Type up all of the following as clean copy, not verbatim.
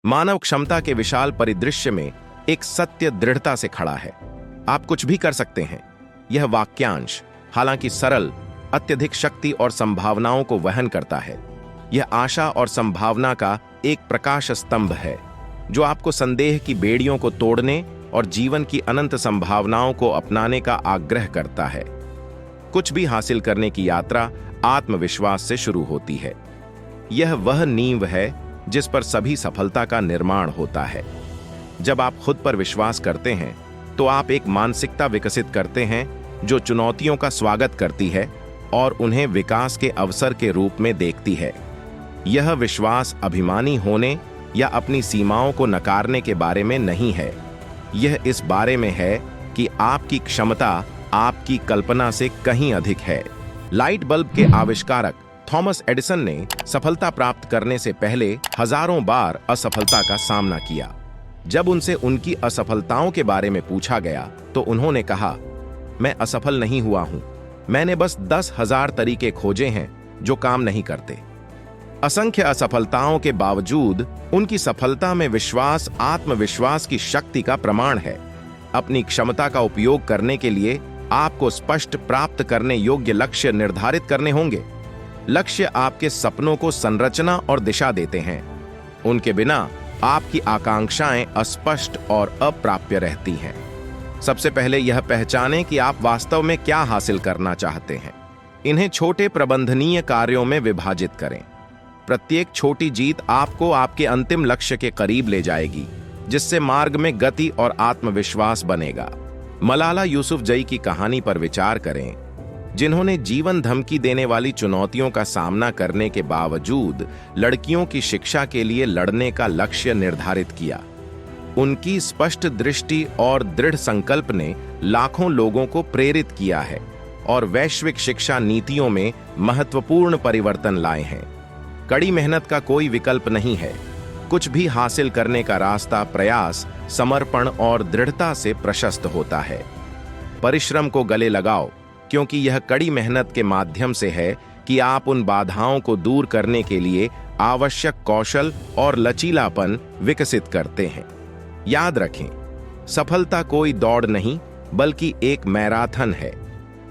मानव क्षमता के विशाल परिदृश्य में एक सत्य दृढ़ता से खड़ा है। आप कुछ भी कर सकते हैं। यह वाक्यांश, हालांकि सरल, अत्यधिक शक्ति और संभावनाओं को वहन करता है। यह आशा और संभावना का एक प्रकाश स्तंभ है जो आपको संदेह की बेड़ियों को तोड़ने और जीवन की अनंत संभावनाओं को अपनाने का आग्रह करता है। कुछ भी हासिल करने की यात्रा आत्मविश्वास से शुरू होती है। यह वह नींव है जिस पर सभी सफलता का निर्माण होता है। जब आप खुद पर विश्वास करते हैं तो आप एक मानसिकता विकसित करते हैं जो चुनौतियों का स्वागत करती है और उन्हें विकास के अवसर के रूप में देखती है। यह विश्वास अभिमानी होने या अपनी सीमाओं को नकारने के बारे में नहीं है। यह इस बारे में है कि आपकी क्षमता आपकी कल्पना से कहीं अधिक है। लाइट बल्ब के आविष्कारक थॉमस एडिसन ने सफलता प्राप्त करने से पहले हजारों बार असफलता का सामना किया। जब उनसे उनकी असफलताओं के बारे में पूछा गया तो उन्होंने कहा, मैं असफल नहीं हुआ हूं, मैंने बस 10,000 तरीके खोजे हैं जो काम नहीं करते। असंख्य असफलताओं के बावजूद उनकी सफलता में विश्वास आत्मविश्वास की शक्ति का प्रमाण है। अपनी क्षमता का उपयोग करने के लिए आपको स्पष्ट, प्राप्त करने योग्य लक्ष्य निर्धारित करने होंगे। लक्ष्य आपके सपनों को संरचना और दिशा देते हैं। उनके बिना आपकी आकांक्षाएं अस्पष्ट और अप्राप्य रहती हैं। सबसे पहले यह पहचानें कि आप वास्तव में क्या हासिल करना चाहते हैं। इन्हें छोटे प्रबंधनीय कार्यों में विभाजित करें। प्रत्येक छोटी जीत आपको आपके अंतिम लक्ष्य के करीब ले जाएगी, जिससे मार्ग में गति और आत्मविश्वास बनेगा। मलाला यूसुफजई की कहानी पर विचार करें, जिन्होंने जीवन धमकी देने वाली चुनौतियों का सामना करने के बावजूद लड़कियों की शिक्षा के लिए लड़ने का लक्ष्य निर्धारित किया। उनकी स्पष्ट दृष्टि और दृढ़ संकल्प ने लाखों लोगों को प्रेरित किया है और वैश्विक शिक्षा नीतियों में महत्वपूर्ण परिवर्तन लाए हैं। कड़ी मेहनत का कोई विकल्प नहीं है। कुछ भी हासिल करने का रास्ता प्रयास, समर्पण और दृढ़ता से प्रशस्त होता है। परिश्रम को गले लगाओ, क्योंकि यह कड़ी मेहनत के माध्यम से है कि आप उन बाधाओं को दूर करने के लिए आवश्यक कौशल और लचीलापन विकसित करते हैं। याद रखें, सफलता कोई दौड़ नहीं बल्कि एक मैराथन है।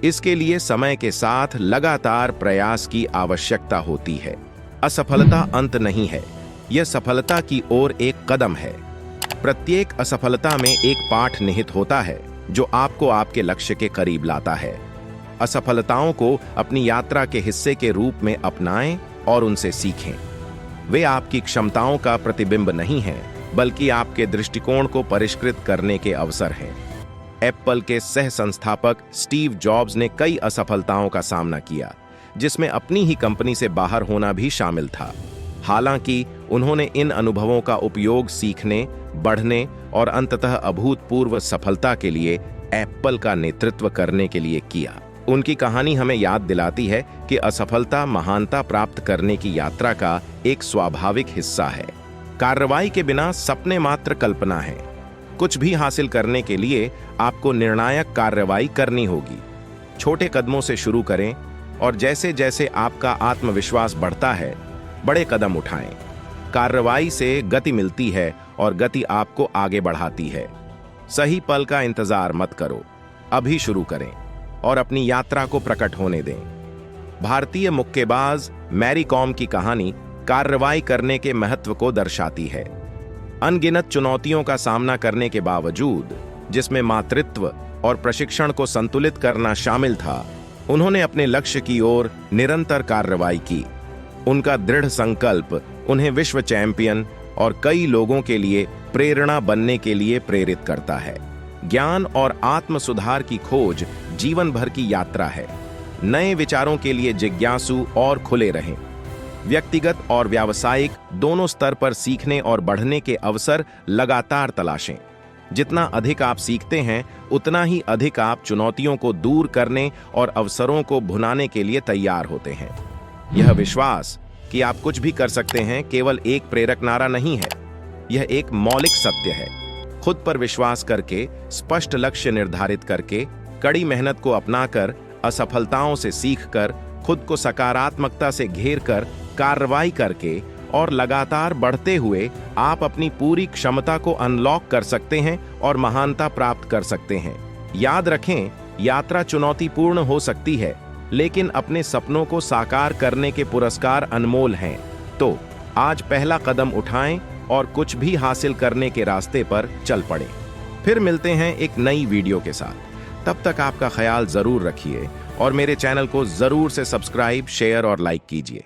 इसके लिए समय के साथ लगातार प्रयास की आवश्यकता होती है। असफलता अंत नहीं है, यह सफलता की ओर एक कदम है। प्रत्येक असफलता में एक पाठ निहित होता है जो आपको आपके लक्ष्य के करीब लाता है। असफलताओं को अपनी यात्रा के हिस्से के रूप में अपनाएं और उनसे सीखें। वे आपकी क्षमताओं का प्रतिबिंब नहीं हैं, बल्कि आपके दृष्टिकोण को परिष्कृत करने के अवसर हैं। एप्पल के सह संस्थापक स्टीव जॉब्स ने कई असफलताओं का सामना किया, जिसमें अपनी ही कंपनी से बाहर होना भी शामिल था। हालांकि उन्होंने इन अनुभवों का उपयोग सीखने, बढ़ने और अंततः अभूतपूर्व सफलता के लिए एप्पल का नेतृत्व करने के लिए किया। उनकी कहानी हमें याद दिलाती है कि असफलता महानता प्राप्त करने की यात्रा का एक स्वाभाविक हिस्सा है। कार्रवाई के बिना सपने मात्र कल्पना है। कुछ भी हासिल करने के लिए आपको निर्णायक कार्रवाई करनी होगी। छोटे कदमों से शुरू करें और जैसे जैसे आपका आत्मविश्वास बढ़ता है, बड़े कदम उठाएं। कार्रवाई से गति मिलती है और गति आपको आगे बढ़ाती है। सही पल का इंतजार मत करो, अभी शुरू करें और अपनी यात्रा को प्रकट होने दें। भारतीय मुक्केबाज मैरी कॉम की कहानी कार्रवाई करने के महत्व को दर्शाती है। अनगिनत चुनौतियों का सामना करने के बावजूद, जिसमें मातृत्व और प्रशिक्षण को संतुलित करना शामिल था, उन्होंने अपने लक्ष्य की ओर निरंतर कार्रवाई की। उनका दृढ़ संकल्प उन्हें विश्व चैंपियन और कई लोगों के लिए प्रेरणा बनने के लिए प्रेरित करता है। ज्ञान और आत्म सुधार की खोज जीवन भर की यात्रा है। नए विचारों के लिए जिज्ञासु और खुले रहें। व्यक्तिगत और व्यावसायिक दोनों स्तर पर सीखने और बढ़ने के अवसर लगातार तलाशें। जितना अधिक आप सीखते हैं, उतना ही अधिक आप चुनौतियों को दूर करने और अवसरों को भुनाने के लिए तैयार होते हैं। यह विश्वास कि आप कुछ भी कर सकते हैं केवल एक प्रेरक नारा नहीं है, यह एक मौलिक सत्य है। खुद पर विश्वास करके, स्पष्ट लक्ष्य निर्धारित करके, कड़ी मेहनत को अपनाकर, असफलताओं से सीखकर, खुद को सकारात्मकता से घेर कर, कार्रवाई करके और लगातार बढ़ते हुए आप अपनी पूरी क्षमता को अनलॉक कर सकते हैं और महानता प्राप्त कर सकते हैं। याद रखें, यात्रा चुनौतीपूर्ण हो सकती है, लेकिन अपने सपनों को साकार करने के पुरस्कार अनमोल हैं। तो आज पहला कदम उठाएं और कुछ भी हासिल करने के रास्ते पर चल पड़ें। फिर मिलते हैं एक नई वीडियो के साथ। तब तक आपका ख्याल जरूर रखिए और मेरे चैनल को जरूर से सब्सक्राइब, शेयर और लाइक कीजिए।